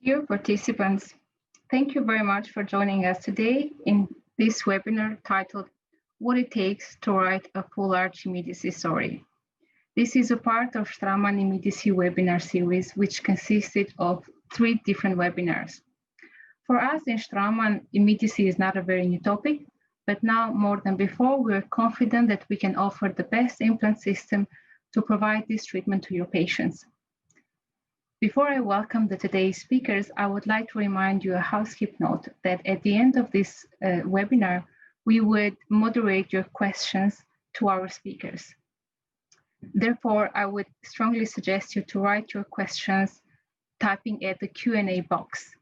Dear participants, thank you very much for joining us today in this webinar titled What It Takes to Write a Full Arch Immediacy Story. This is a part of Straumann Immediacy Webinar Series, which consisted of 3 different webinars. For us in Straumann, immediacy is not a very new topic, but now more than before, we are confident that we can offer the best implant system to provide this treatment to your patients. Before I welcome today's speakers, I would like to remind you a housekeeping note that at the end of this webinar, we would moderate your questions to our speakers. Therefore, I would strongly suggest you to write your questions typing at the Q&A box.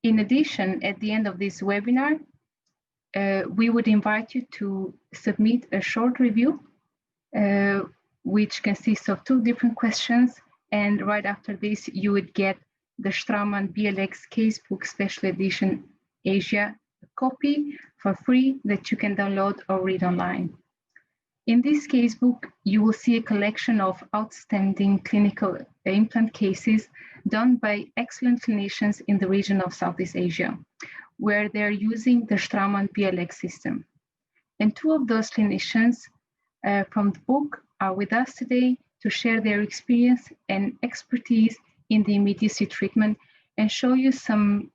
In addition, at the end of this webinar, we would invite you to submit a short review, which consists of 2 different questions. And right after this, you would get the Straumann BLX Casebook Special Edition Asia copy for free that you can download or read online. In this casebook, you will see a collection of outstanding clinical implant cases done by excellent clinicians in the region of Southeast Asia, where they're using the Straumann BLX system. And 2 of those clinicians from the book are with us today to share their experience and expertise in the immediacy treatment and show you some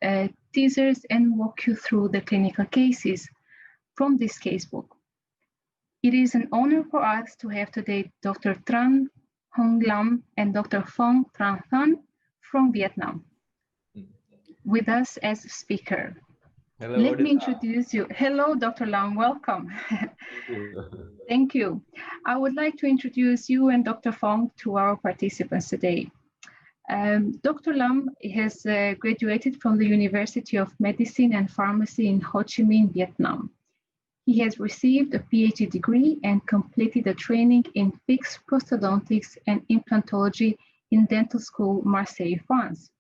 teasers and walk you through the clinical cases from this casebook. It is an honor for us to have today Dr. Tran Hong Lam and Dr. Phong Tran Than from Vietnam with us as a speaker. Hello, Let me introduce you. Hello, Dr. Lam, welcome. Thank you. I would like to introduce you and Dr. Phong to our participants today. Dr. Lam has graduated from the University of Medicine and Pharmacy in Ho Chi Minh, Vietnam. He has received a PhD degree and completed a training in fixed prosthodontics and implantology in Dental School, Marseille, France.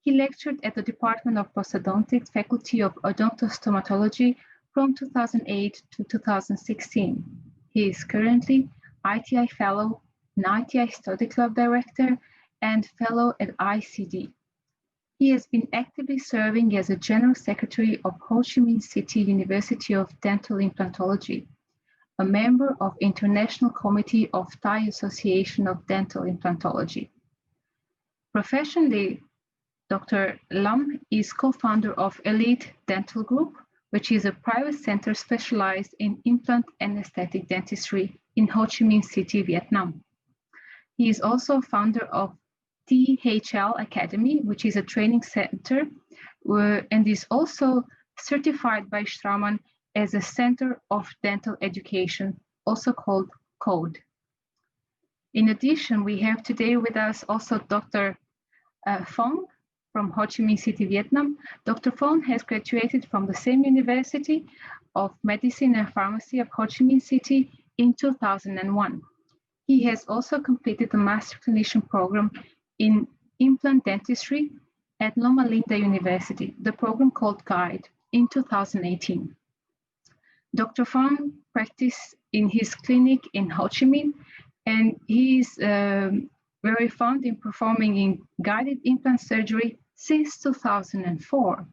He lectured at the Department of Prosthodontics Faculty of Odontostomatology from 2008 to 2016. He is currently ITI Fellow, an ITI Study Club Director, and Fellow at ICD. He has been actively serving as a General Secretary of Ho Chi Minh City University of Dental Implantology, a member of International Committee of Thai Association of Dental Implantology. Professionally, Dr. Lam is co-founder of Elite Dental Group, which is a private center specialized in implant and aesthetic dentistry in Ho Chi Minh City, Vietnam. He is also founder of THL Academy, which is a training center, and is also certified by Straumann as a Center of Dental Education, also called CODE. In addition, we have today with us also Dr. Phong from Ho Chi Minh City, Vietnam. Dr. Phong has graduated from the same University of Medicine and Pharmacy of Ho Chi Minh City in 2001. He has also completed the Master Clinician Program in Implant Dentistry at Loma Linda University, the program called GUIDE, in 2018. Dr. Phong practiced in his clinic in Ho Chi Minh, and he is very fond in performing in guided implant surgery since 2004.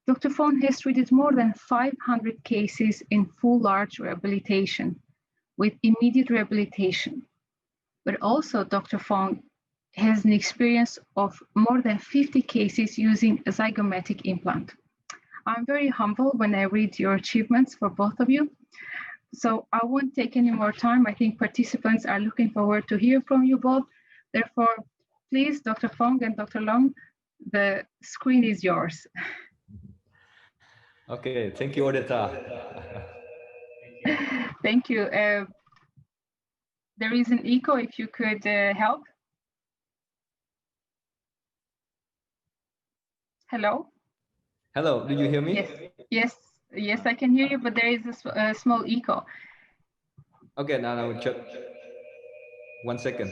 Dr. Phong has treated more than 500 cases in full arch rehabilitation with immediate rehabilitation. But also Dr. Phong has an experience of more than 50 cases using a zygomatic implant. I'm very humble when I read your achievements for both of you. So I won't take any more time. I think participants are looking forward to hear from you both. Therefore, please, Dr. Phong and Dr. Long, the screen is yours. Okay, thank you, Odetta. Thank you. There is an echo, if you could help. Hello? Hello, do you hear me? Yes, I can hear you, but there is a small echo. Okay, now I will check. 1 second.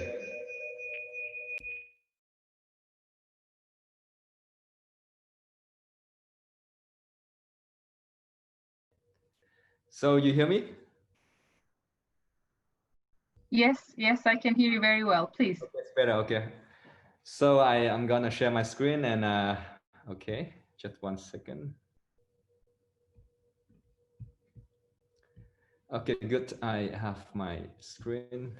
So you hear me? Yes, I can hear you very well, please. Okay, it's better, okay. So I am gonna share my screen and okay, just 1 second. Okay, good. I have my screen.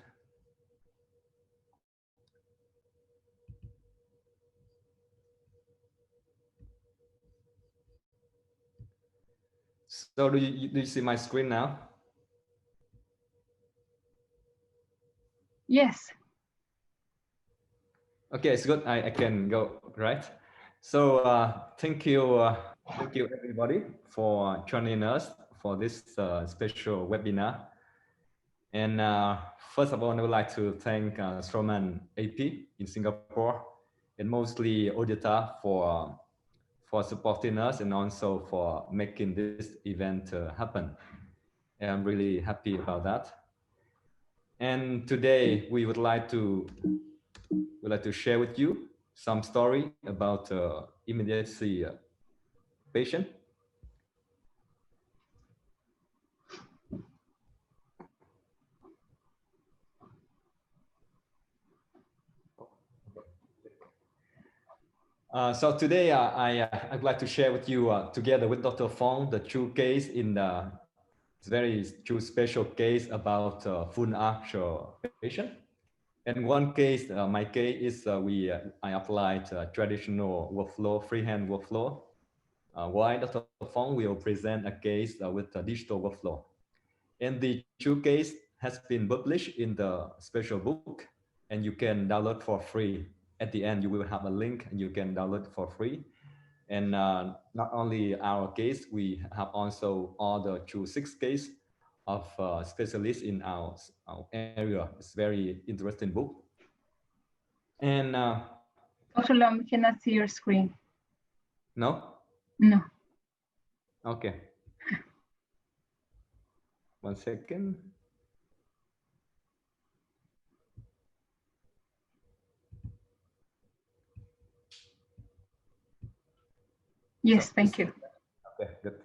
So do you see my screen now? Yes. Okay, it's good. I can go, right? So thank you everybody for joining us for this special webinar. And first of all, I would like to thank Straumann AP in Singapore and mostly Odita for supporting us and also for making this event happen. And I'm really happy about that. And today we would like to share with you some story about immediacy patient. So today I'd like to share with you together with Dr. Fong the true case in the very true special case about full arch patient. And one case, my case is I applied traditional workflow, freehand workflow. While Dr. Fong will present a case with a digital workflow. And the true case has been published in the special book, and you can download for free. At the end, you will have a link, and you can download for free. And not only our case, we have also all the true 6 case of specialists in our area. It's very interesting book. And Dr. Lam, we cannot see your screen. no? No. Okay. 1 second. Yes, thank you. Okay, good.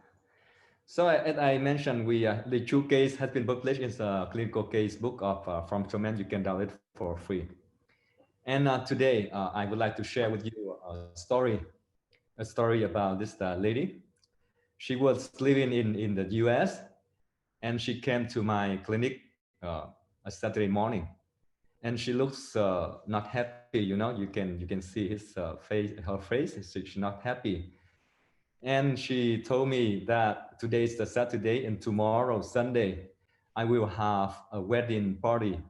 So as I mentioned, the true case has been published in the clinical case book of from Straumann. You can download it for free. And today I would like to share with you a story about this lady. She was living in the U.S. and she came to my clinic a Saturday morning, and she looks not happy. You know, you can see her face. She's not happy. And she told me that today is the Saturday and tomorrow, Sunday, I will have a wedding party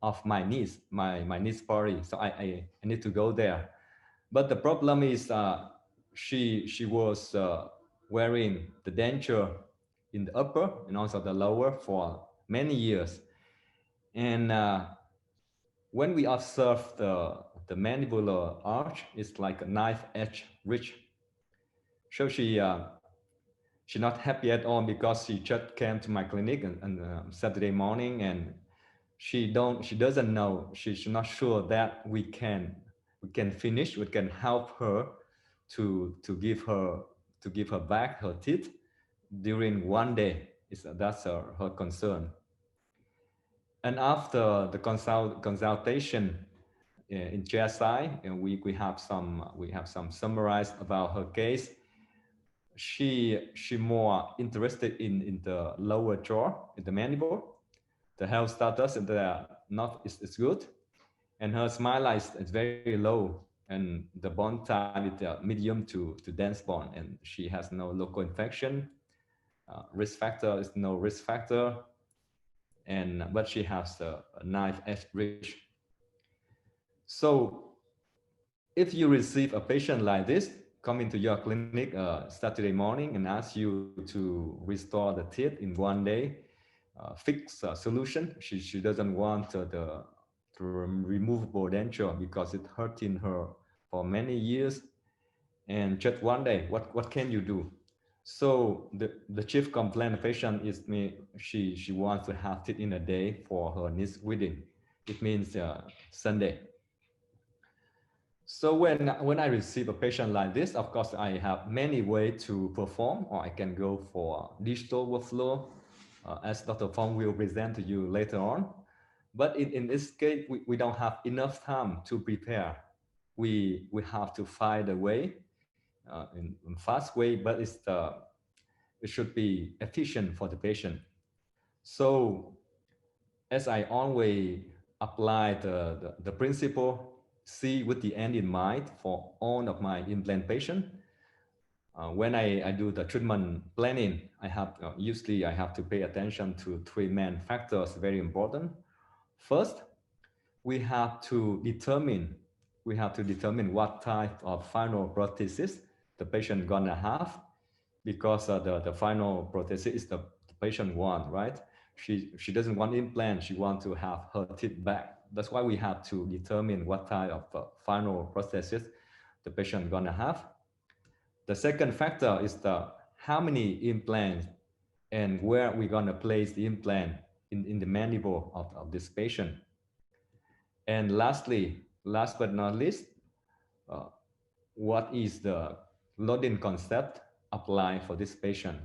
of my niece, my niece party. So I need to go there. But the problem is she was wearing the denture in the upper and also the lower for many years. And when we observe the mandibular arch, it's like a knife edge ridge. So she's not happy at all because she just came to my clinic on Saturday morning, and she doesn't know, she's not sure that we can finish, we can help her to give her back her teeth during one day. That's her concern. And after the consultation in GSI, and we have some summarized about her case. She more interested in the lower jaw, in the mandible. The health status and the not is good, and her smile is very low, and the bone type is medium to dense bone, and she has no local infection. Risk factor is no risk factor, and but she has a knife edge ridge. So if you receive a patient like this come into your clinic Saturday morning and ask you to restore the teeth in one day, fix a solution, she doesn't want the removable denture because it hurting her for many years, and just one day, what can you do? So the chief complaint patient is me. She wants to have teeth in a day for her next wedding. It means Sunday. So when I receive a patient like this, of course, I have many ways to perform, or I can go for digital workflow, as Dr. Fong will present to you later on. But in this case, we don't have enough time to prepare. we have to find a way in fast way, but it should be efficient for the patient. So as I always apply the principle, see with the end in mind for all of my implant patients. When I do the treatment planning, I have usually I have to pay attention to three main factors, very important. First, we have to determine what type of final prosthesis the patient gonna have, because the final prosthesis is the patient want, right? She doesn't want implant, she want to have her teeth back. That's why we have to determine what type of final prosthesis the patient gonna have. The second factor is the how many implants and where we're gonna place the implant in the mandible of this patient. And lastly, last but not least, uh, what is the loading concept applied for this patient?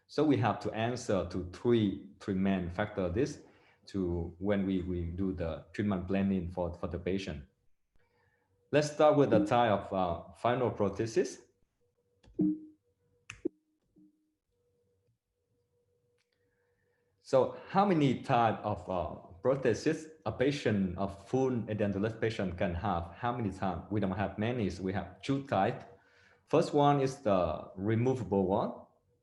So we have to answer to three main factors this to when we do the treatment planning for the patient. Let's start with the type of final prosthesis. So how many type of prosthesis a patient, a full edentulous patient can have? How many times? We don't have many, so we have two types. First one is the removable one,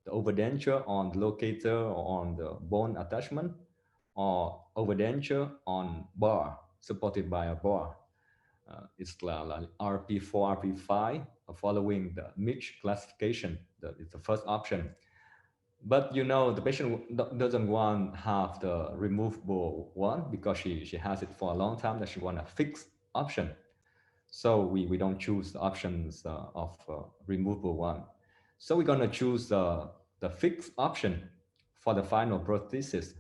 the overdenture on the locator or on the bone attachment, or overdenture on bar, supported by a bar. It's like RP4, RP5, following the MICH classification. It's the first option. But you know, the patient doesn't want to have the removable one because she has it for a long time, that she want a fixed option. So we don't choose the options of removable one. So we're gonna choose the fixed option for the final prosthesis.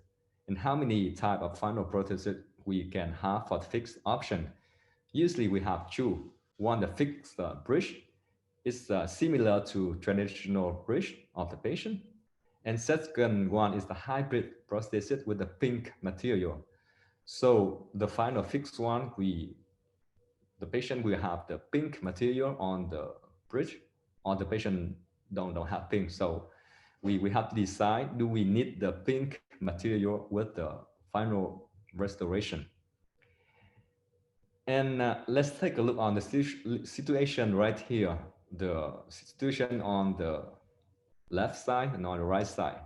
And how many type of final prosthesis we can have for the fixed option? Usually we have two. One, the fixed bridge is similar to traditional bridge of the patient. And second one is the hybrid prosthesis with the pink material. So the final fixed one, the patient will have the pink material on the bridge, or the patient don't have pink. So we have to decide, do we need the pink material with the final restoration? And let's take a look on the situation right here, the situation on the left side and on the right side.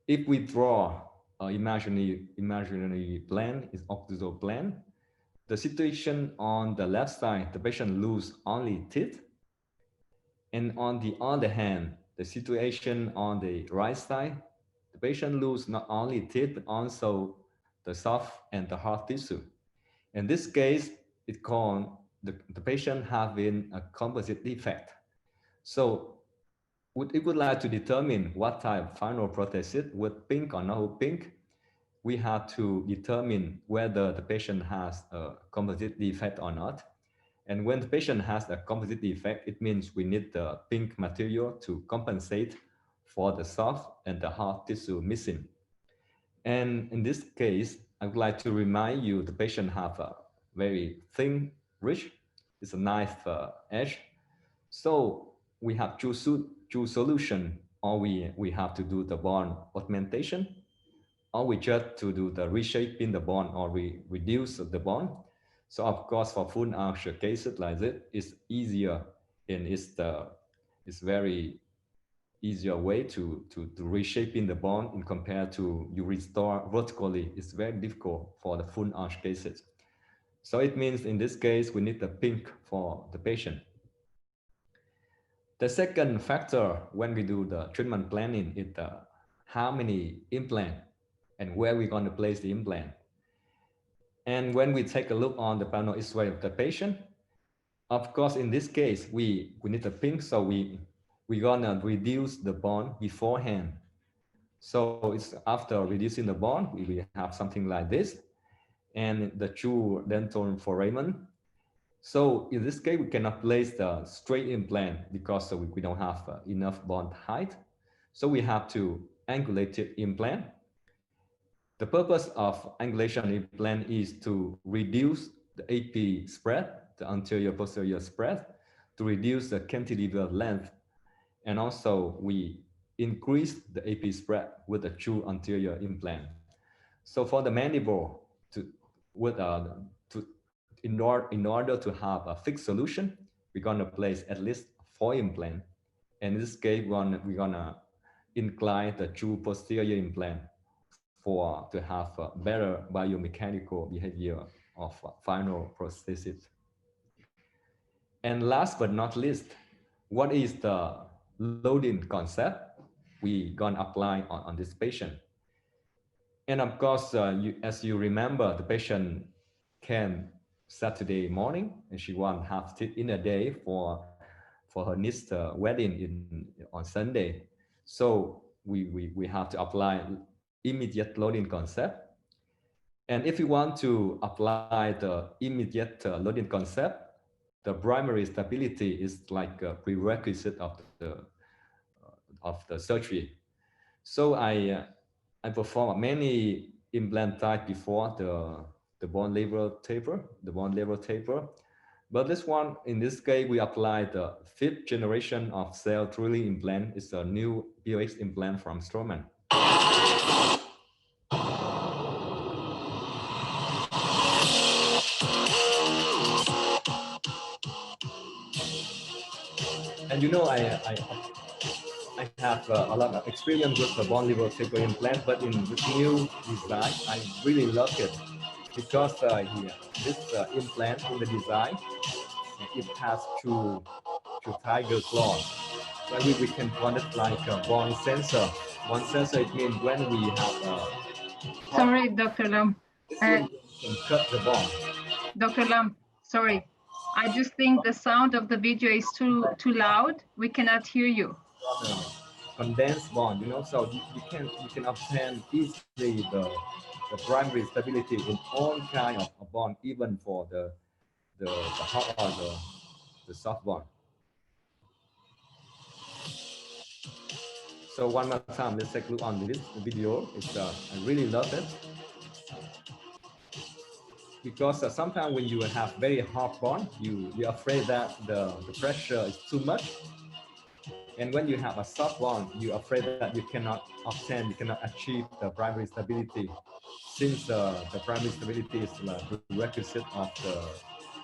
If we draw an imaginary plane, is occlusal plane, the situation on the left side, the patient lose only teeth. And on the other hand, the situation on the right side, the patient lose not only teeth, but also the soft and the hard tissue. In this case, it's called the patient having a composite defect. So if would like to determine what type of final prosthesis with pink or no pink, we have to determine whether the patient has a composite defect or not. And when the patient has a composite defect, it means we need the pink material to compensate for the soft and the hard tissue missing. And in this case, I would like to remind you the patient have a very thin ridge. It's a knife edge. So we have two solution, or we have to do the bone augmentation, or we just to do the reshaping the bone, or we reduce the bone. So of course, for full arch cases like this, it's easier, and it's very easier way to reshaping the bone in compared to you restore vertically. It's very difficult for the full arch cases. So it means in this case, we need the pink for the patient. The second factor when we do the treatment planning is how many implant and where we're going to place the implant. And when we take a look on the panel X-ray of the patient, of course, in this case, we need the pink, so we're gonna reduce the bone beforehand. So it's after reducing the bone, we have something like this, and the true dental foramen. So in this case, we cannot place the straight implant because we don't have enough bone height. So we have to angulated implant. The purpose of angulation implant is to reduce the AP spread the anterior posterior spread to reduce the cantilever length. And also we increase the AP spread with a true anterior implant. So for the mandible, to with to in order to have a fixed solution, we're gonna place at least 4 implants. And in this case, we're gonna incline the true posterior implant for to have a better biomechanical behavior of final prosthesis. And last but not least, what is the loading concept we gonna apply on this patient? And of course, as you remember, the patient came Saturday morning and she want have it in a day for her niece's wedding on Sunday. So we have to apply immediate loading concept. And if you want to apply the immediate loading concept, the primary stability is like a prerequisite of the surgery. So I performed many implant type before the bone level taper. But this one, in this case, we applied the 5th generation of cell drilling implant. It's a new BLX implant from Straumann. And you know, I have a lot of experience with the bone level taper implant, but in this new design, I really love it because this implant in the design, it has two tiger claws. So we can call it like a bone sensor. Bone sensor, it means when we have a... Sorry, Dr. Lam. Can cut the bone. Dr. Lam, sorry. I just think the sound of the video is too loud. We cannot hear you. Condensed bond, you know, so you can obtain easily the primary stability in all kind of bond, even for the hard or the soft bond. So one more time, let's take a look on this video. It's I really love it because sometimes when you have very hard bond, you're afraid that the pressure is too much. And when you have a soft bond, you're afraid that you cannot achieve the primary stability, since the primary stability is the prerequisite of the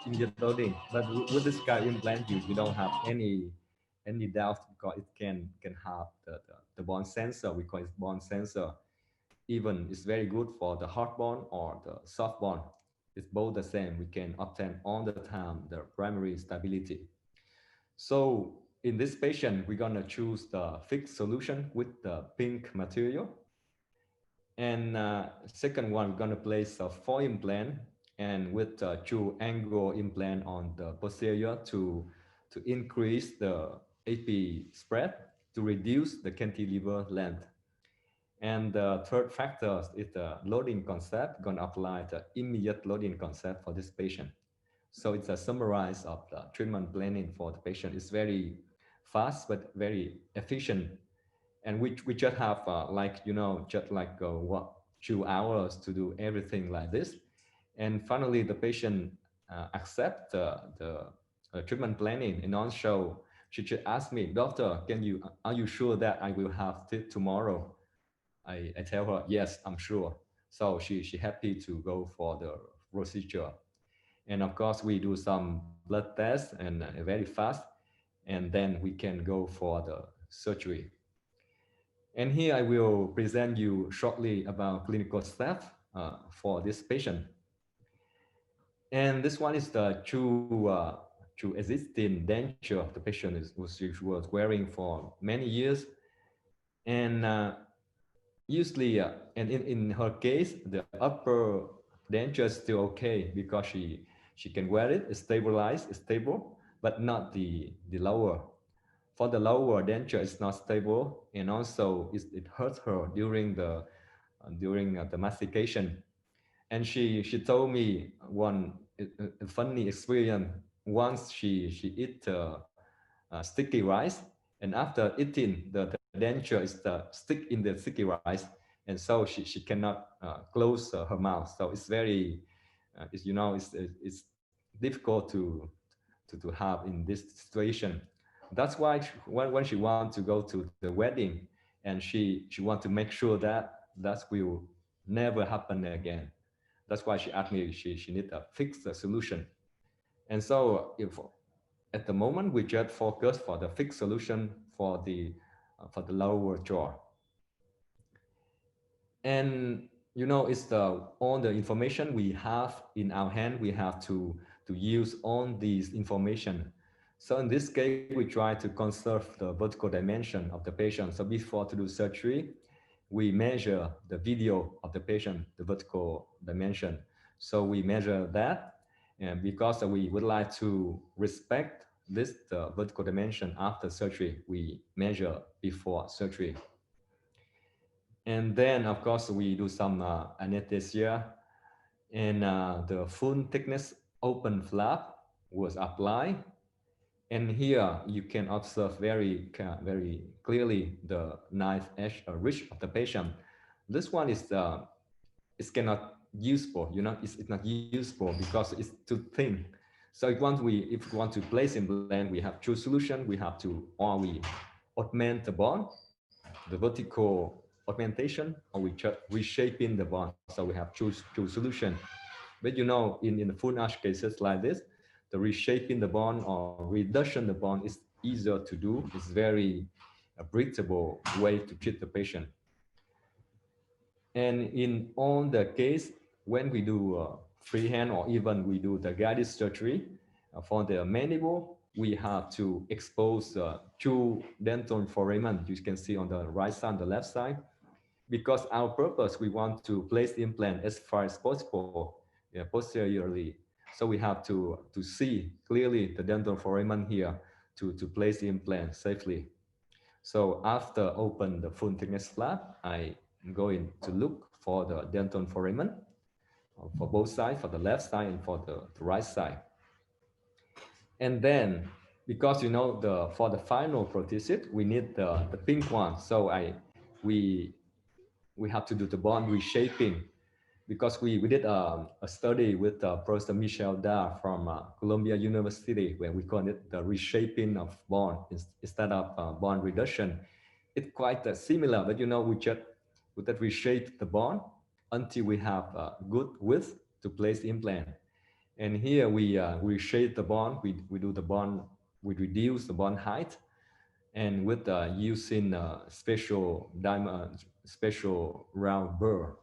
immediate loading. But with this kind of implant, you don't have any doubt because it can have the bond sensor. We call it bond sensor. Even it's very good for the hard bond or the soft bond. It's both the same. We can obtain all the time the primary stability. So in this patient, we're gonna choose the fixed solution with the pink material. And second one, we're gonna place a 4 implant and with a true angle implant on the posterior to increase the AP spread to reduce the cantilever length. And the third factor is the loading concept. Gonna apply the immediate loading concept for this patient. So it's a summarize of the treatment planning for the patient. It's very fast but very efficient, and we just have just like what 2 hours to do everything like this. And finally, the patient accept the treatment planning, and also she just asked me, "Doctor, are you sure that I will have it tomorrow?" I tell her, "Yes, I'm sure." So she happy to go for the procedure. And of course, we do some blood tests and very fast, and then we can go for the surgery. And here I will present you shortly about clinical staff for this patient. And this one is the true existing denture of the patient was wearing for many years. And usually, and in her case, the upper denture is still okay because she can wear it, it's stabilized, it's stable, but not the lower. For the lower denture, it's not stable, and also it hurts her during the mastication. And she told me one funny experience. Once she eat sticky rice, and after eating the denture is stick in the sticky rice, and so she cannot close her mouth. So it's very it's difficult to have in this situation. That's why when she wants to go to the wedding, and she wants to make sure that will never happen again. That's why she asked me she need a fixed solution. And so if at the moment we just focus for the fixed solution for the lower jaw. And you know, it's the all the information we have in our hand, we have to use all these information. So in this case, we try to conserve the vertical dimension of the patient. So before to do surgery, we measure the video of the patient, the vertical dimension. So we measure that, and because we would like to respect this vertical dimension after surgery, we measure before surgery. And then, of course, we do some anesthesia, and the full thickness open flap was applied. And here you can observe very clearly the knife edge ridge of the patient. This one is cannot useful, you know, it's not useful because it's too thin. So if we want to place implant, we have two solution. We have to, or we augment the bone, the vertical augmentation, or we reshaping the bone. So we have two solution. But you know, in the full arch cases like this, the reshaping the bone or reduction the bone is easier to do. It's very breathable way to treat the patient. And in all the case, when we do freehand or even we do the guided surgery for the mandible, we have to expose two dental foramen. You can see on the right side and the left side, because our purpose, we want to place the implant as far as possible posteriorly. So we have to see clearly the dental foramen here to place the implant safely. So after open the full thickness flap, I'm going to look for the dental foramen for both sides, for the left side and for the right side. And then, because you know, for the final prosthesis, we need the pink one. So we we have to do the bone reshaping, because we did a study with Professor Michel Dar from Columbia University, where we call it the reshaping of bone instead of bone reduction. It's quite similar, but you know, we just reshape the bone until we have good width to place the implant. And here we shape the bone, we do the bone, we reduce the bone height, and with using special diamond, special round burr.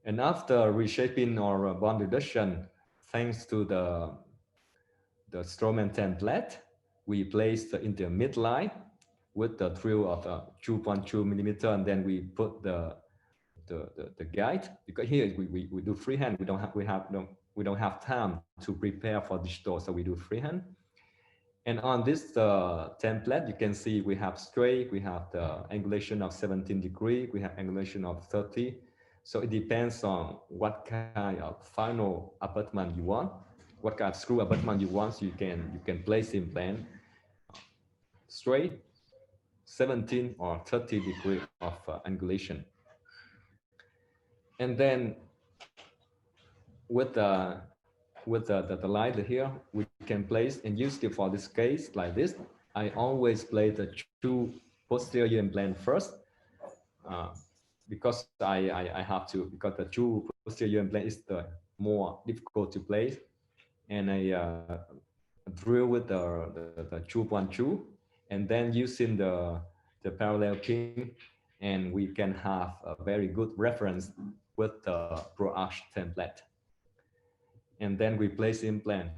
And after reshaping or bone reduction, thanks to the Straumann template, we placed in the midline with the drill of 2.2 millimeter, and then we put the guide, because here we do freehand. We don't have time to prepare for digital, so we do freehand. And on this template, you can see we have straight, we have the angulation of 17 degree, we have angulation of 30. So it depends on what kind of final abutment you want, what kind of screw abutment you want. So you can place implant straight, 17 or 30 degree of angulation. And then with the light here, we can place, and usually for this case like this, I always place the two posterior implant first, because I have to, because the two posterior implant is the more difficult to place, and I drill with the 2.2, and then using the parallel pin, and we can have a very good reference with the Pro Arch template. And then we place the implant.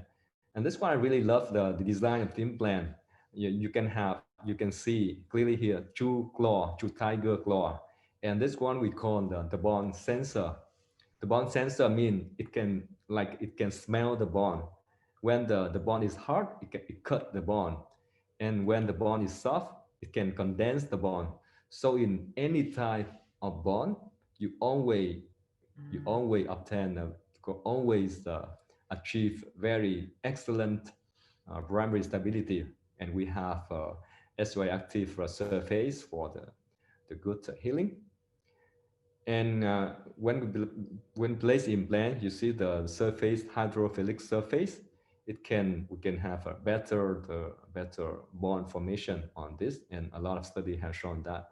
And that's why I really love the design of the implant. You can see clearly here two claw, two tiger claw. And this one we call the bone sensor. The bone sensor means it can smell the bone. When the bone is hard, it cut the bone. And when the bone is soft, it can condense the bone. So in any type of bone, you always obtain always achieve very excellent primary stability, and we have SOI active surface for the good healing. And when place implant, you see the surface, hydrophilic surface. We can have a better bone formation on this, and a lot of study has shown that.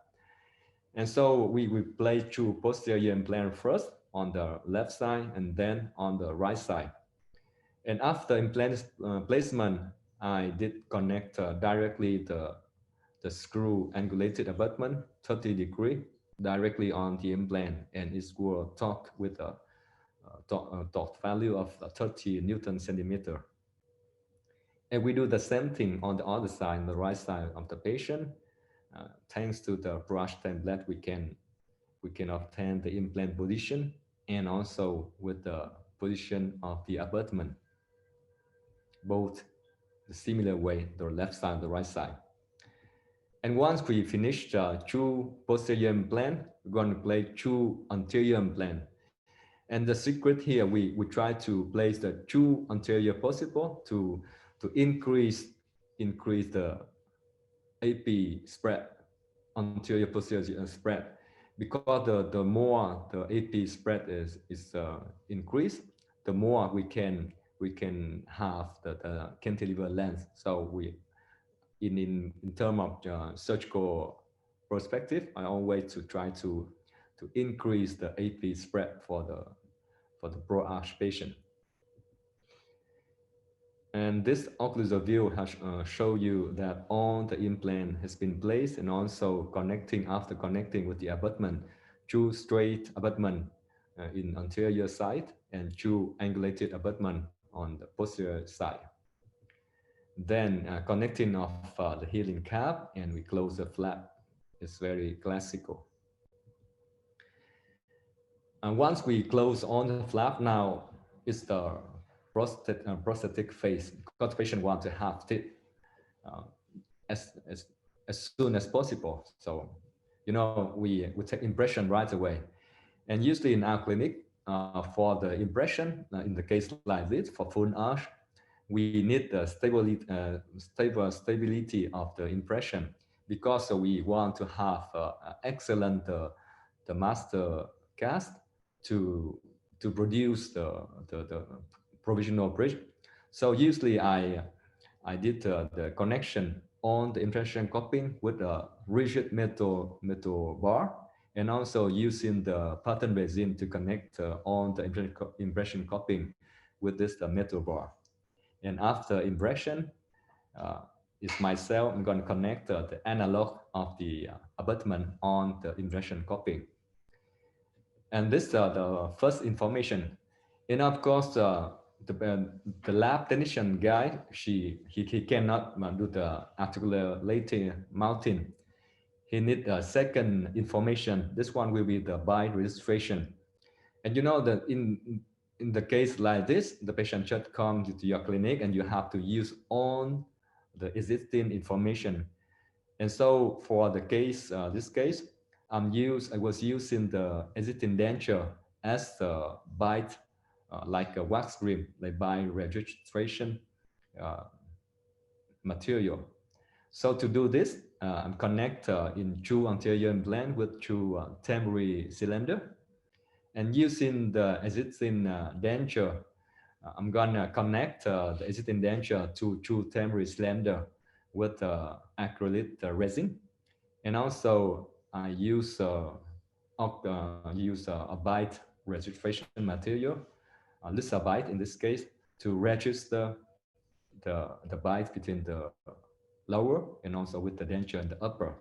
And so we place two posterior implant first on the left side and then on the right side. And after implant placement, I did connect directly the screw angulated abutment 30-degree directly on the implant, and it will torque with a torque value of 30 Newton centimeter. And we do the same thing on the other side, the right side of the patient. Thanks to the brush template, we can obtain the implant position and also with the position of the abutment, both the similar way, the left side, the right side. And once we finish two posterior implant, we're going to place two anterior implant. And the secret here, we try to place the two anterior possible to increase the AP spread, anterior posterior spread, because the more the AP spread is increased, the more we can have the cantilever length. So we in terms of surgical perspective, I always to try to increase the AP spread for the broad arch patient. And this occlusal view has show you that all the implant has been placed and also connecting after connecting with the abutment, two straight abutment in anterior side and two angulated abutment on the posterior side. Then connecting of the healing cap, and we close the flap. It's very classical. And once we close on the flap, now it's the prosthetic phase, because the patient wants to have it uh, as, as, as soon as possible. So, you know, we take impression right away. And usually in our clinic, for the impression, in the case like this, for full arch, we need the stability of the impression, because we want to have excellent the master cast to produce the provisional bridge. So usually I did the connection on the impression cupping with a rigid metal bar, and also using the pattern resin to connect on the impression cupping with this metal bar. And after impression, uh, is myself, I'm going to connect the analog of the abutment on the impression copy. And this the first information. And of course, the lab technician guy, he cannot do the articulating mounting. He need a second information. This one will be the by registration. And you know that in the case like this, the patient just comes to your clinic and you have to use all the existing information. And so for the case, this case, I was using the existing denture as the bite, like a wax cream, like by registration uh, material. So to do this, I'm connect in two anterior implant with two temporary cylinder. And using the existing denture, I'm gonna connect the existing denture to two temporary cylinder with acrylic resin. And also I use a bite registration material, Lisabite in this case, to register the bite between the lower and also with the denture in the upper.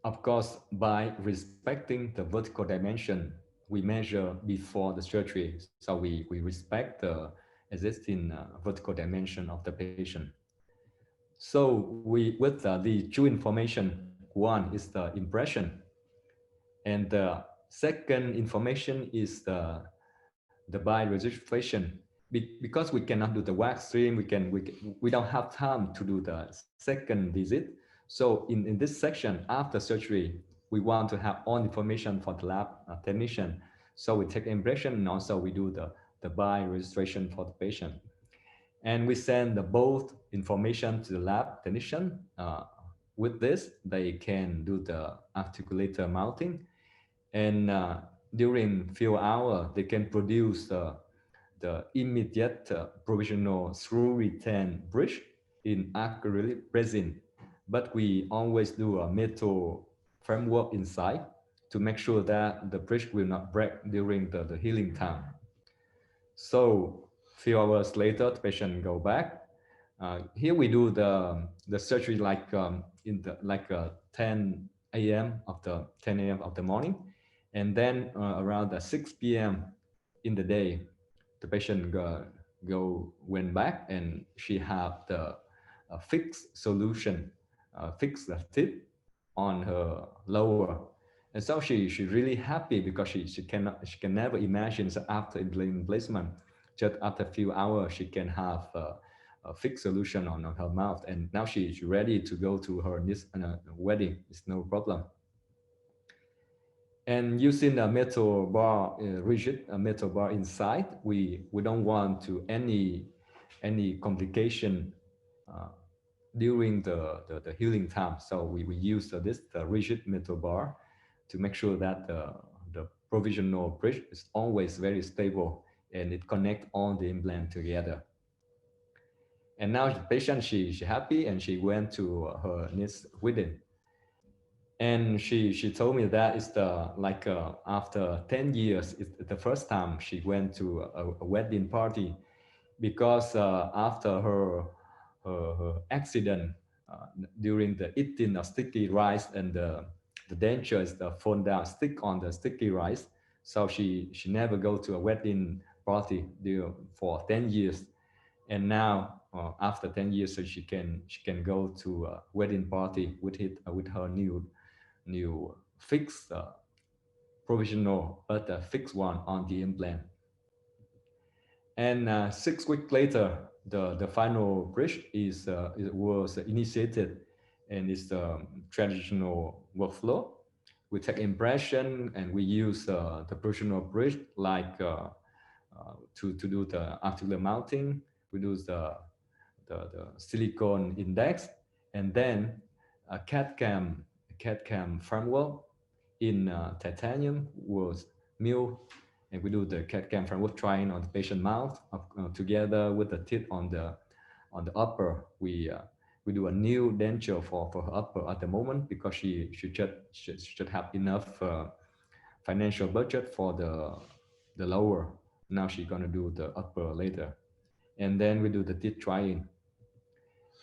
Of course, by respecting the vertical dimension we measure before the surgery, so we respect the existing vertical dimension of the patient. So with the two information, one is the impression, and the second information is the by registration. Because we cannot do the wax stream, we don't have time to do the second visit. So in this section after surgery, we want to have all information for the lab technician. So we take impression and also we do the by registration for the patient. And we send both information to the lab technician. With this, they can do the articulator mounting. And during few hours, they can produce the immediate provisional screw retain bridge in acrylic resin. But we always do a metal framework inside to make sure that the bridge will not break during the healing time. So few hours later, the patient go back. Here we do the surgery like in the 10 a.m. of the 10 a.m. of the morning, and then around the 6 p.m. in the day, the patient went back and she had the fixed solution, fixed the tip on her lower, and so she really happy because she can never imagine that after implant placement, just after a few hours she can have a fixed solution on her mouth, and now she's ready to go to her next wedding. It's no problem. And using a metal bar, rigid a metal bar inside, we don't want to any complication uh, during the healing time. So we use this the rigid metal bar to make sure that the provisional bridge is always very stable and it connect all the implant together. And now the patient, she happy and she went to her next wedding. And she told me that it's the like after 10 years, it's the first time she went to a wedding party because after her accident during the eating of sticky rice and the danger is the fall down stick on the sticky rice. So she never go to a wedding party for 10 years. And now after 10 years, so she can go to a wedding party with her new fixed provisional but a fixed one on the implant. And 6 weeks later, the final bridge it was initiated, and it's the traditional workflow. We take impression and we use the provisional bridge like to do the articular mounting. We do the silicone index, and then a CAD-CAM framework in titanium was milled, and we do the CAD-CAM framework trying on the patient mouth together with the teeth on the upper. We do a new denture for her upper at the moment because she should have enough financial budget for the lower. Now she's gonna do the upper later, and then we do the teeth trying.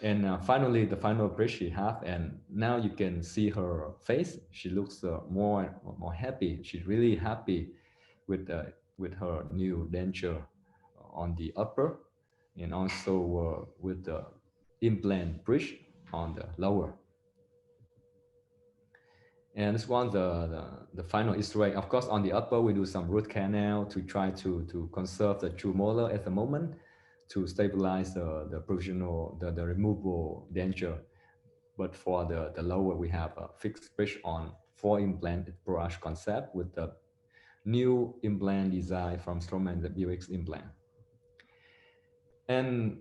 And finally, the final bridge she have, and now you can see her face. She looks more happy. She's really happy with her new denture on the upper, and also with the implant bridge on the lower. And this one, the final Easter egg. Of course, on the upper, we do some root canal to try to conserve the true molar at the moment, to stabilize the provisional, the removable denture. But for the lower, we have a fixed bridge on 4 implant brush concept with the new implant design from Straumann, the BLX implant. And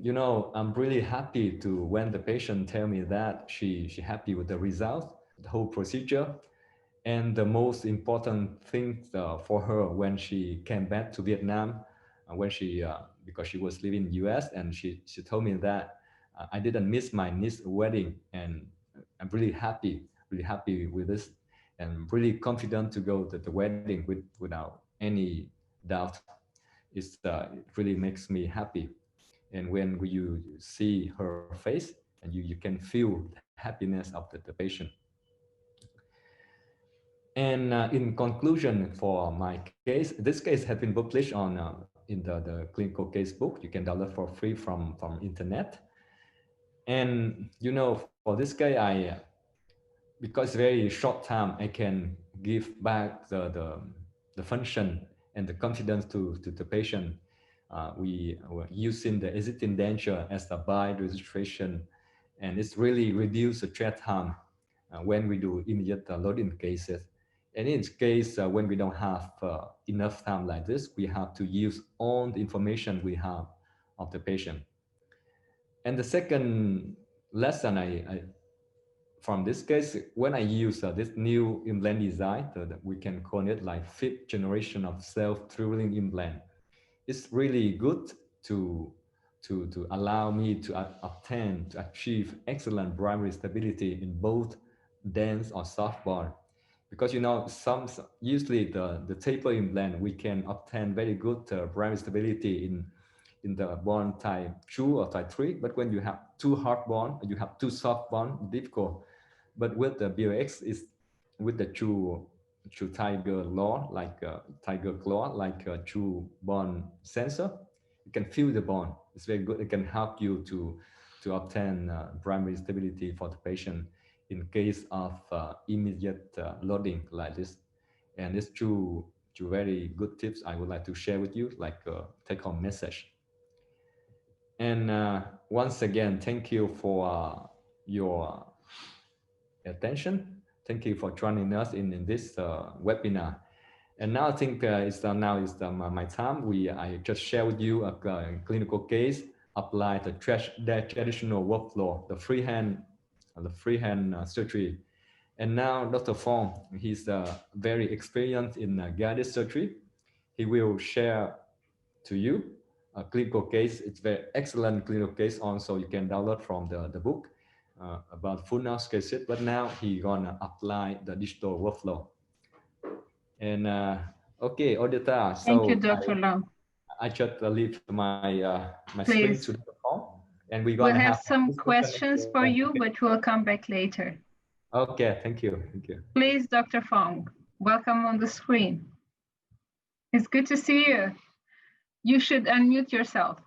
I'm really happy to when the patient tell me that she happy with the result, the whole procedure. And the most important thing for her when she came back to Vietnam, when she because she was living in US, and she told me that I didn't miss my niece's wedding, and I'm really happy with this, and really confident to go to the wedding without any doubt. It really makes me happy. And when you see her face, and you can feel the happiness of the patient. And in conclusion, for my case, this case has been published on in the clinical case book. You can download for free from internet. And for this case, because very short time, I can give back the function and the confidence to the patient. We were using the existing denture as a by registration, and it's really reduced the tread time when we do immediate loading cases. And in this case, when we don't have enough time like this, we have to use all the information we have of the patient. And the second lesson I from this case, when I use this new implant design, that we can call it like fifth generation of self-drilling implant, it's really good to to allow me to obtain to achieve excellent primary stability in both dense or soft bone, because you know usually the taper implant we can obtain very good primary stability in the bone type 2 or type 3, but when you have too hard bone, you have too soft bone, difficult. But with the BLX is with the true tiger law, like tiger claw, like a true bone sensor, you can feel the bone. It's very good. It can help you to obtain primary stability for the patient in case of immediate loading like this. And it's two very good tips I would like to share with you, like take home message. And once again, thank you for your attention. Thank you for joining us in this webinar. And now I think my time. I just share with you a clinical case, apply the traditional workflow, the freehand surgery. And now Dr. Fong, he's very experienced in guided surgery. He will share to you a clinical case. It's very excellent clinical case. Also, you can download from the book about full now case. But now he gonna apply the digital workflow. And okay, Odeta. Thank you, So Dr. Lam. I just leave my screen to Please. the phone, and we're We'll gonna have have some discussion. questions for you, but we'll come back later. Okay, thank you. Thank you. Please, Dr. Fong, welcome on the screen. It's good to see you. You should unmute yourself.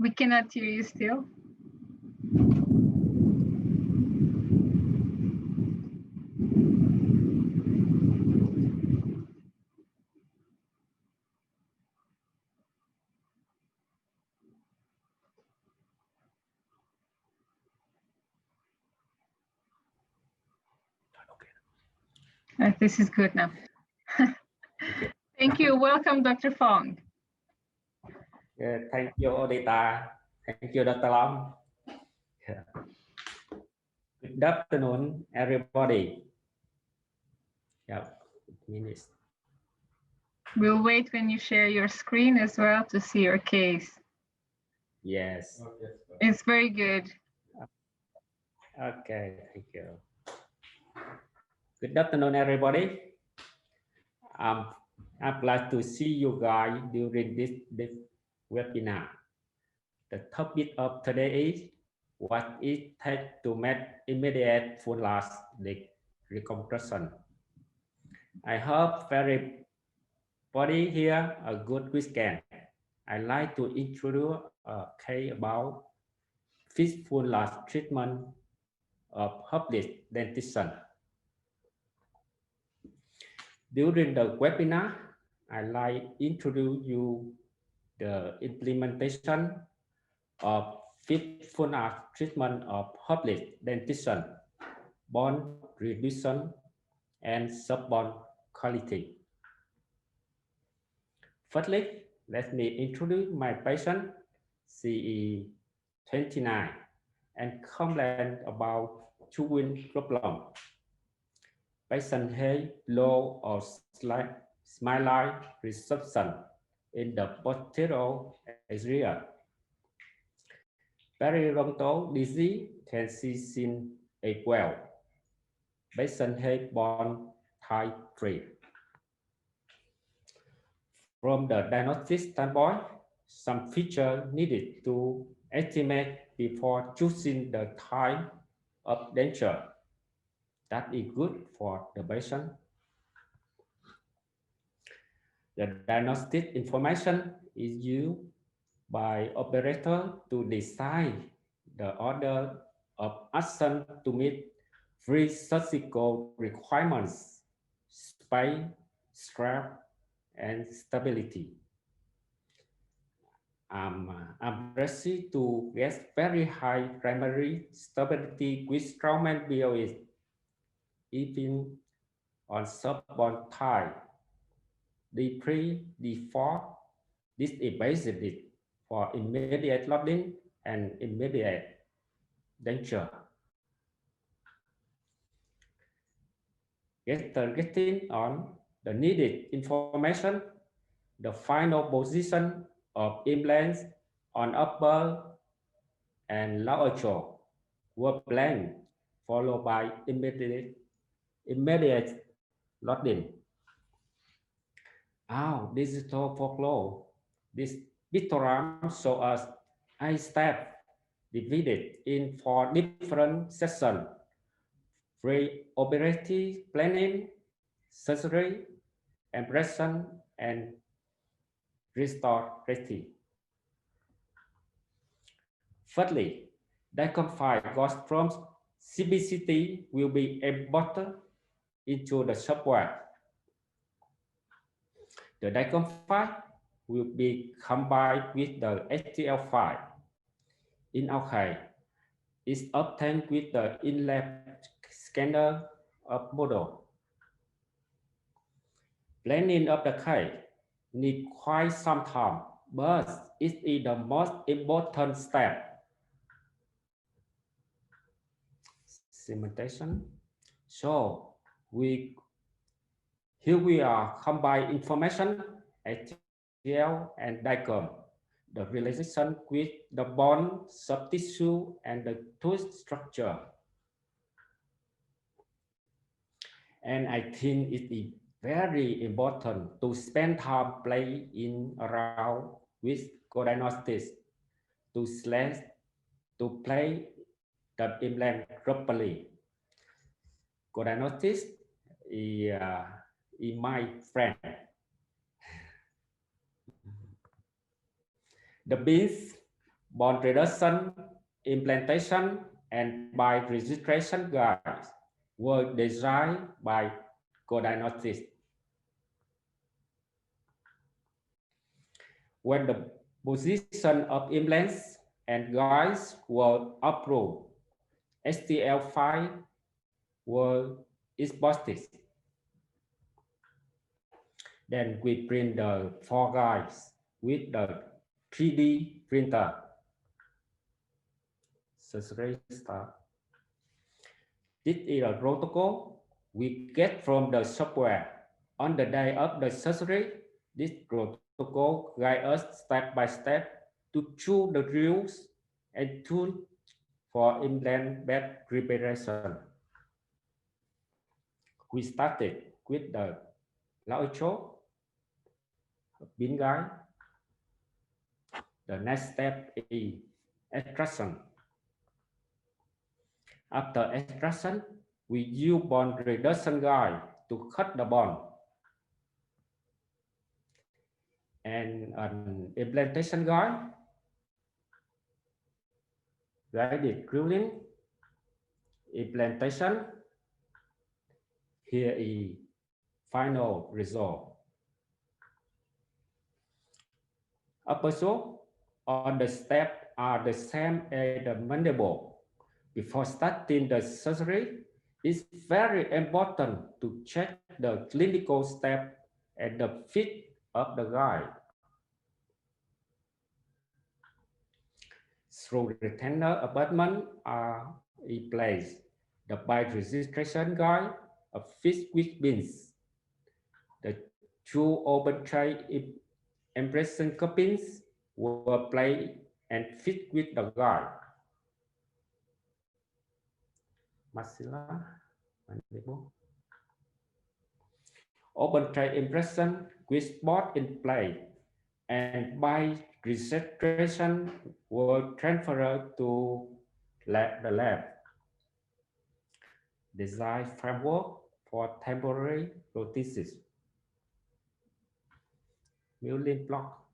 We cannot hear you still. This is good now. Thank you. Welcome, Dr. Fong. Thank you, Odita. Thank you, Dr. Lam. Good afternoon, everybody. Minutes. We'll wait when you share your screen as well to see your case. Yes. It's very good. Okay, thank you. Good afternoon, everybody. I'm glad to see you guys during this webinar. The topic of today is what it takes to make immediate full arch reconstruction. I hope everybody here a good weekend. I'd like to introduce a case about full arch treatment of public dentition. During the webinar, I'd like to introduce you the implementation of full arch treatment of public dentition, bone reduction, and sub-bone quality. Firstly, let me introduce my patient, CE 29, and complain about chewing problem. Patient has low or slight smile resorption in the posterior area. Periodontal disease can be seen as well. Patient has bone type 3. From the diagnostic standpoint, some features needed to estimate before choosing the type of denture that is good for the patient. The diagnostic information is used by operator to decide the order of action to meet free surgical requirements, space, strap, and stability. I'm ready to get very high primary stability with Straumann BLX, even on sub-bond tie. D3, D4. This is basically for immediate loading and immediate danger. Getting on the needed information, the final position of implants on upper and lower jaw were planned, followed by immediate loading. Our digital folklore, this pictogram shows us a step divided in 4 different sessions: pre-operative planning, surgery, impression, and restorative. Firstly, DICOM-5 goes from CBCT will be imported into the software. The DICOM-5 will be combined with the STL file. In our case, it's obtained with the in-lab scanner of model. Planning of the case needs quite some time, but it is the most important step. Segmentation. So here we are combine information, STL and DICOM, the relation with the bone, soft tissue, and the tooth structure. And I think it is very important to spend time playing around with co-diagnostics to play the implant properly. Co-diagnostics is my friend. The beans, bone reduction, implantation, and by registration guides were designed by co-diagnostics. When the position of implants and guides were approved, STL5 were exported. Then we print the 4 guides with the 3D printer. Surgery start. This is a protocol we get from the software. On the day of the surgery, this protocol guides us step by step to choose the drills and tools for implant bed preparation. We started with the lower jaw, bean guide. The next step is extraction. After extraction, we use bone reduction guide to cut the bone. And an implantation guide, guided drilling, implantation. Here is final result. Upper jaw on the step are the same as the mandible. Before starting the surgery, it's very important to check the clinical step and the fit of the guide. Through retainer abutment are in place. The bite registration guide are fixed with pins. The 2 open tray impression cuppings were placed and fit with the guide. Maxilla, mandible. Open tray impression with both in place, and by registration were transferred to the lab. Design framework for temporary prosthesis. Milling block.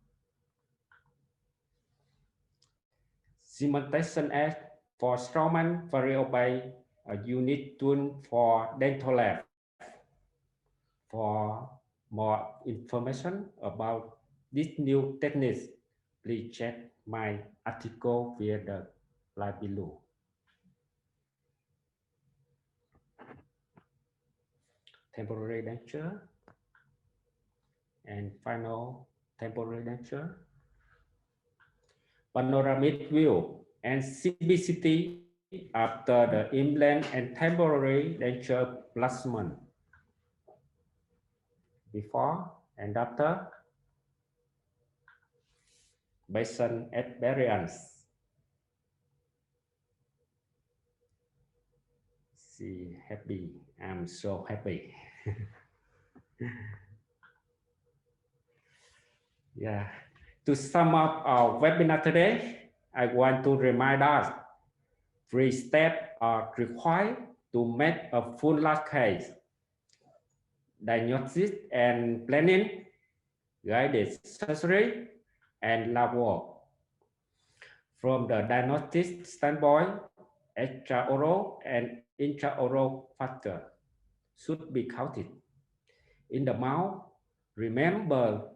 Cementation edge for Straumann variable a unit tool for dental lab. For more information about this new techniques, please check my article via the link below. temporary denture, and final temporary denture. Panoramic view and CBCT after the implant and temporary denture placement. Before and after, patient experience. She happy. I'm so happy. Yeah. To sum up our webinar today, I want to remind us 3 steps are required to make a full large case: diagnosis and planning, guided surgery, and lab work. From the diagnostic standpoint, extraoral and intraoral factor should be counted. In the mouth, remember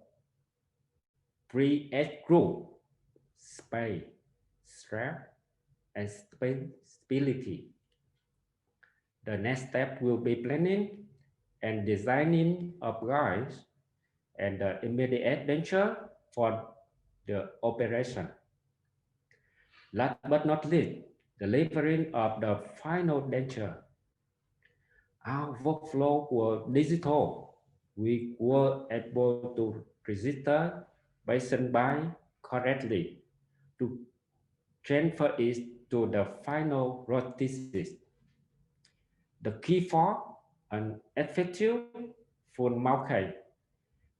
3 group: space, strap, and stability. The next step will be planning and designing of guides and the immediate denture for the operation. Last but not least, delivering of the final denture. Our workflow was digital. We were able to register patient by correctly to transfer it to the final prosthesis. The key for an effective full mouth case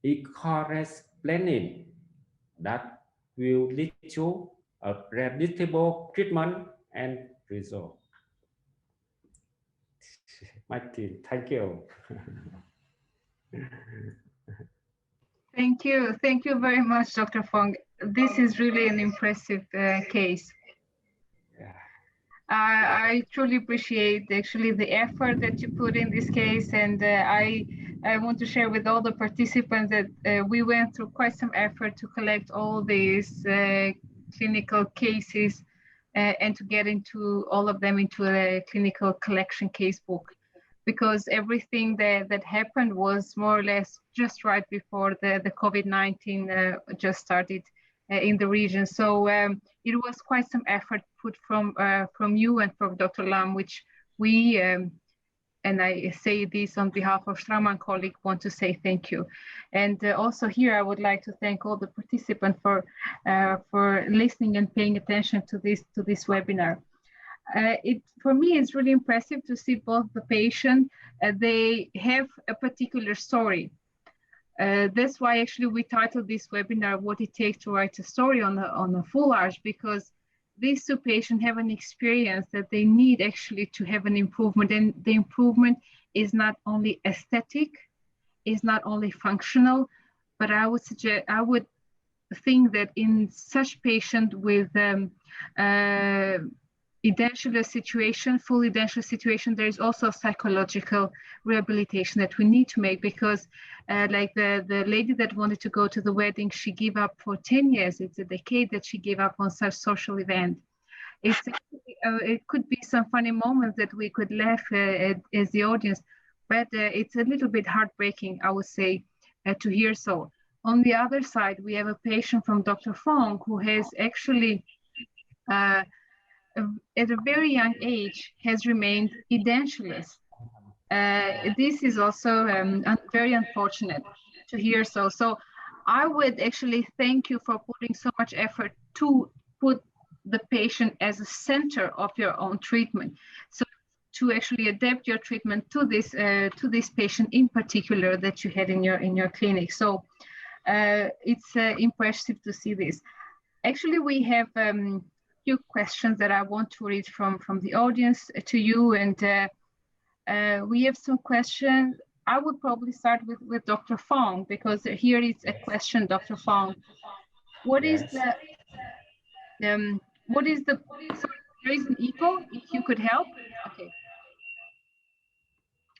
is correct planning that will lead to a predictable treatment and result. Martin, thank you. Thank you. Thank you very much, Dr. Fong. This is really an impressive case. Yeah. I truly appreciate actually the effort that you put in this case, and I want to share with all the participants that we went through quite some effort to collect all these clinical cases and to get into all of them into a clinical collection case book, because everything that happened was more or less just right before the COVID-19 just started in the region. So it was quite some effort put from you and from Dr. Lam, which we, and I say this on behalf of Straumann colleague, want to say thank you. And also here, I would like to thank all the participants for listening and paying attention to this webinar. For me, it's really impressive to see both the patient, they have a particular story. That's why actually we titled this webinar, What It Takes to Write a Story on a Full Arch, because these two patients have an experience that they need actually to have an improvement. And the improvement is not only aesthetic, is not only functional, but I would think that in such patient with edentulous situation, full edentulous situation, there is also psychological rehabilitation that we need to make, because like the lady that wanted to go to the wedding, she gave up for 10 years. It's a decade that she gave up on such social event. It could be some funny moments that we could laugh as the audience, but it's a little bit heartbreaking, I would say, to hear so. On the other side, we have a patient from Dr. Fong who has actually at a very young age has remained edentulous. This is also very unfortunate to hear so. So I would actually thank you for putting so much effort to put the patient as a center of your own treatment. So to actually adapt your treatment to this patient in particular that you had in your clinic. So it's impressive to see this. Actually, we have few questions that I want to read from the audience to you, and we have some questions. I would probably start with Dr. Fong, because here is a question, Dr. Fong. What is the sorry, there is an echo, if you could help. Okay.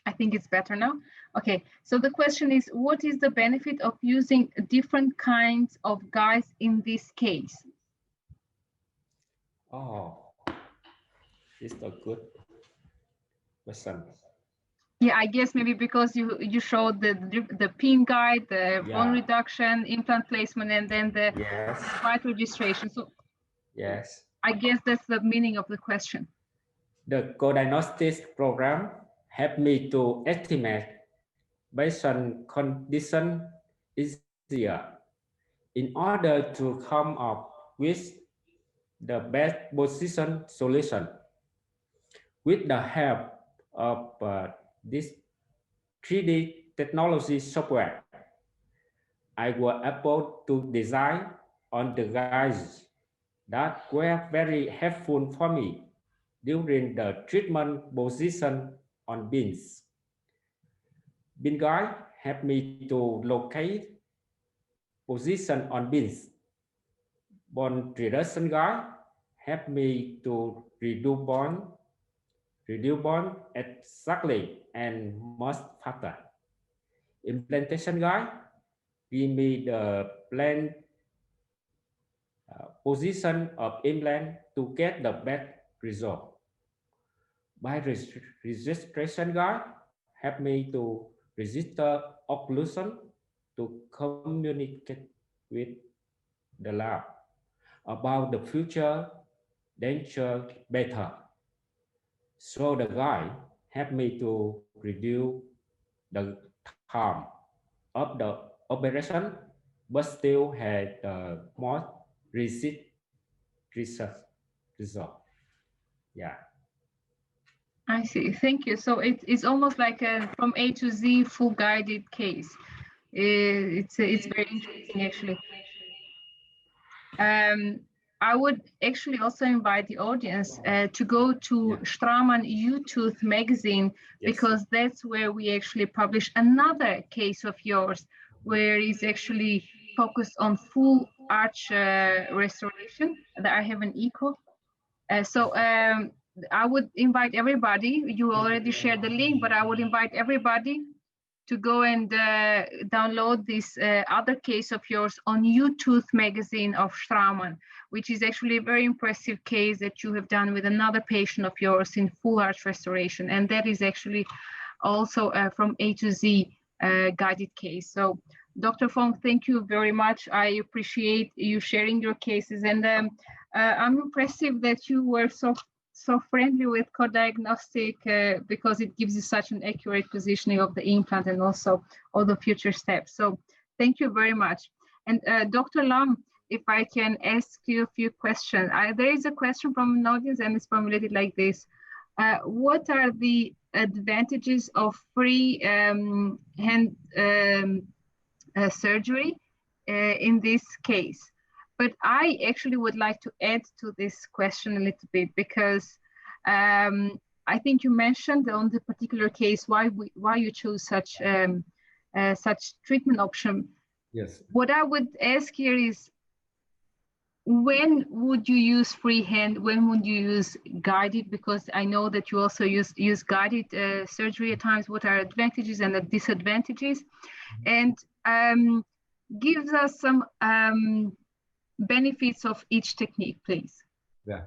I think it's better now. Okay, so the question is, what is the benefit of using different kinds of guides in this case? Oh, it's a good question. Yeah, I guess maybe because you showed the pin guide, the bone reduction, implant placement, and then the device registration. So Yes. I guess that's the meaning of the question. The co-diagnostics program helped me to estimate based on condition easier in order to come up with the best position solution. With the help of this 3D technology software, I was able to design on the guides that were very helpful for me during the treatment position on bins. Bin guide helped me to locate position on bins. Bone reduction guide helped me to reduce bone exactly and much faster. Implantation guide give me the planned position of implant to get the best result. By registration guide help me to register occlusion to communicate with the lab about the future danger better. So the guide helped me to reduce the time of the operation, but still had more research result. Yeah. I see. Thank you. So it's almost like a from A to Z full guided case. It's very interesting actually. I would actually also invite the audience to go to Straumann U-Tooth magazine, because that's where we actually publish another case of yours, where it's actually focused on full arch restoration. That I have an echo. So I would invite everybody. You already shared the link, but I would invite everybody to go and download this other case of yours on U-Tooth magazine of Straumann, which is actually a very impressive case that you have done with another patient of yours in full arch restoration. And that is actually also from A to Z guided case. So Dr. Fong, thank you very much. I appreciate you sharing your cases. And I'm impressive that you were so friendly with co-diagnostic because it gives you such an accurate positioning of the implant and also all the future steps. So thank you very much. And Dr. Lam, if I can ask you a few questions. There is a question from an audience and it's formulated like this. What are the advantages of free hand surgery in this case? But I actually would like to add to this question a little bit, because I think you mentioned on the particular case why you chose such treatment option. Yes. What I would ask here is, when would you use freehand? When would you use guided? Because I know that you also use guided surgery at times. What are advantages and the disadvantages? And gives us some benefits of each technique, please. Yeah.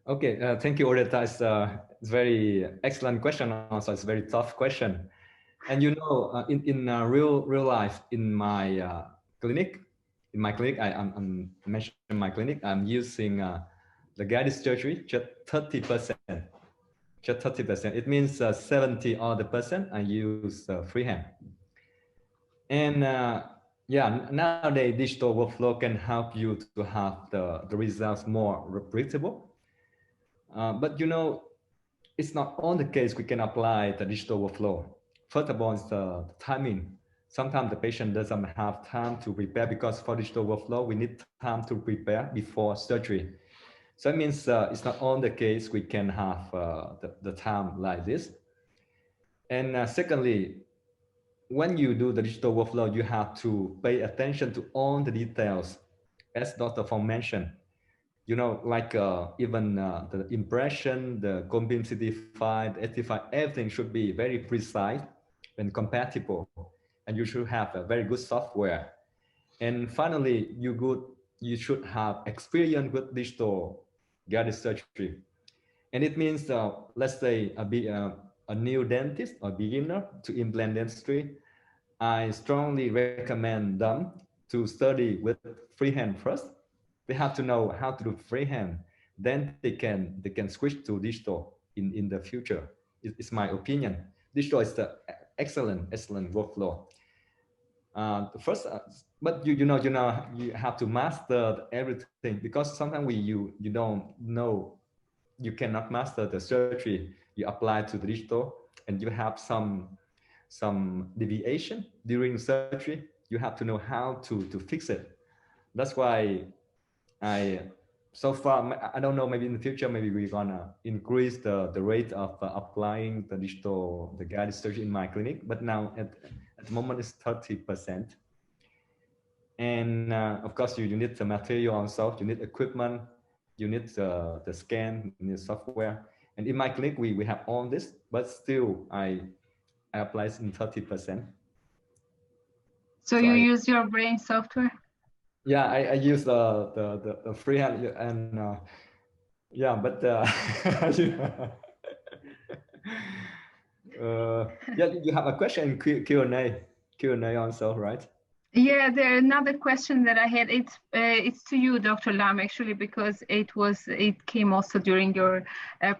Okay. Thank you, Odetta. It's a very excellent question. Also, it's a very tough question. And you know, in real life, in my clinic, I'm mentioning my clinic. I'm using the guided surgery just 30%. Just 30%. It means 70% I use freehand. And yeah, nowadays digital workflow can help you to have the results more predictable. But you know, it's not all the case we can apply the digital workflow. First of all, it's the timing. Sometimes the patient doesn't have time to prepare, because for digital workflow, we need time to prepare before surgery. So it means it's not all the case we can have the time like this. And secondly, when you do the digital workflow, you have to pay attention to all the details, as Dr. Fong mentioned. You know, like even the impression, the compensity file, the ST file, everything should be very precise and compatible. And you should have a very good software. And finally, you should have experience with digital guided surgery. And it means, let's say, a new dentist or beginner to implant dentistry, I strongly recommend them to study with freehand first. They have to know how to do freehand. Then they can switch to digital in the future. It's my opinion. Digital is the excellent workflow. First, but you have to master everything, because sometimes you don't know, you cannot master the surgery you apply to the digital, and you have some deviation during surgery. You have to know how to fix it. That's why I so far, I don't know, maybe in the future, maybe we're gonna increase the rate of applying the guided surgery in my clinic. But now at the moment it's 30%. And of course, you need the material also, you need equipment, you need the scan, you need software. And in my clinic, we have all this, but still I apply in 30%. So you use your brain software? Yeah, I use the freehand, and yeah, but yeah, you have a question in Q&A also, right? Yeah, there another question that I had. It's to you, Dr. Lam, actually, because it came also during your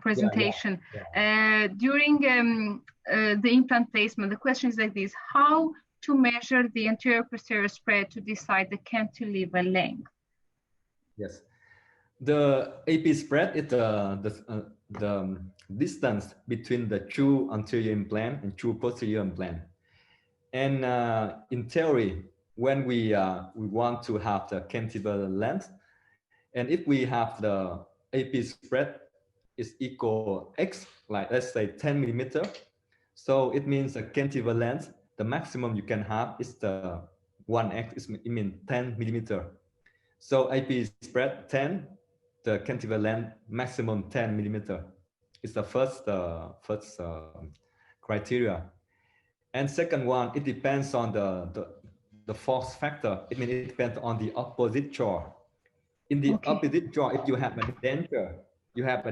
presentation. During the implant placement, the question is like this: how to measure the anterior posterior spread to decide the cantilever length? Yes, the AP spread is the distance between the true anterior implant and true posterior implant. And in theory, when we want to have the cantilever length, and if we have the AP spread is equal X, like let's say 10 millimeter, so it means the cantilever length, the maximum you can have is the 1X, it means 10 millimeter. So AP spread 10, the cantilever length maximum 10 millimeter. It's the first criteria. And second one, it depends on the force factor. It means it depends on the opposite jaw. In the opposite jaw, if you have a denture, you have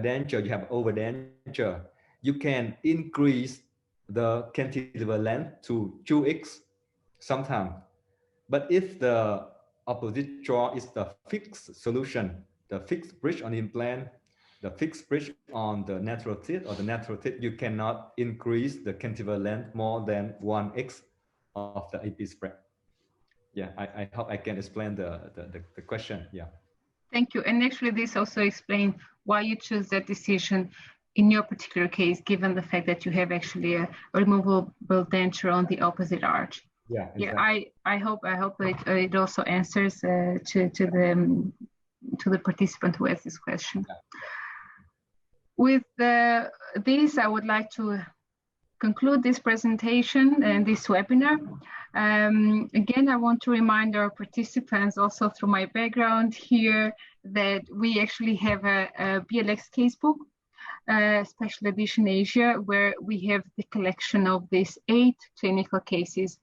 overdenture, you can increase the cantilever length to 2x sometimes. But if the opposite jaw is the fixed solution, the fixed bridge on the implant, the fixed bridge on the natural teeth, or the natural teeth, you cannot increase the cantilever length more than 1x of the AP spread. Yeah, I hope I can explain the question. Yeah. Thank you. And actually, this also explains why you choose that decision in your particular case, given the fact that you have actually a removable denture on the opposite arch. Yeah, exactly. Yeah, I hope it also answers to the participant who asked this question. Yeah. With this, I would like to conclude this presentation and this webinar. Again, I want to remind our participants, also through my background here, that we actually have a BLX casebook, special edition Asia, where we have the collection of these 8 clinical cases.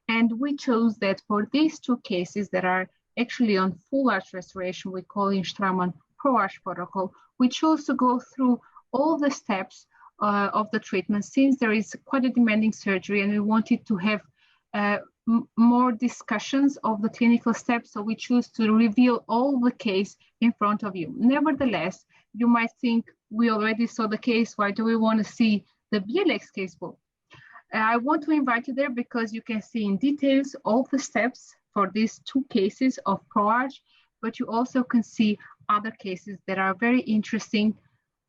And we chose that for these 2 cases that are actually on full arch restoration, we call in Straumann Pro Arch protocol, we chose to go through all the steps of the treatment, since there is quite a demanding surgery and we wanted to have more discussions of the clinical steps. So we choose to reveal all the case in front of you. Nevertheless, you might think, we already saw the case, why do we want to see the BLX casebook? I want to invite you there because you can see in details all the steps for these 2 cases of Pro Arch, but you also can see other cases that are very interesting,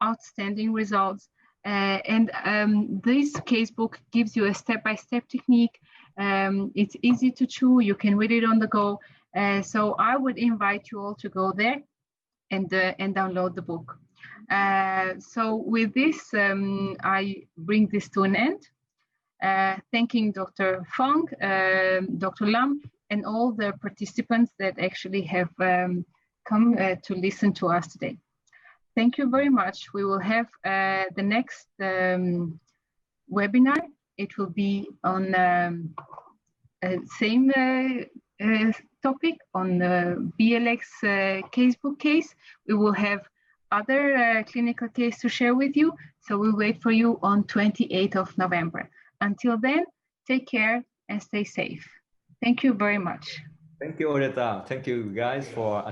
outstanding results. This casebook gives you a step-by-step technique. It's easy to chew, you can read it on the go. So I would invite you all to go there and download the book. So with this, I bring this to an end. Thanking Dr. Fong, Dr. Lam, and all the participants that actually have come to listen to us today. Thank you very much. We will have the next webinar. It will be on same topic, on the BLX casebook case. We will have other clinical case to share with you. So we'll wait for you on 28th of November. Until then, take care and stay safe. Thank you very much. Thank you, Odetta. Thank you guys for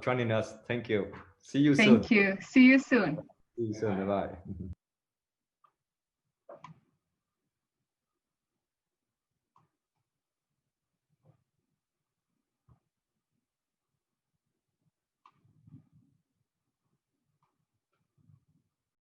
joining us. Thank you. See you soon. Thank you. See you soon. See you soon. Bye-bye.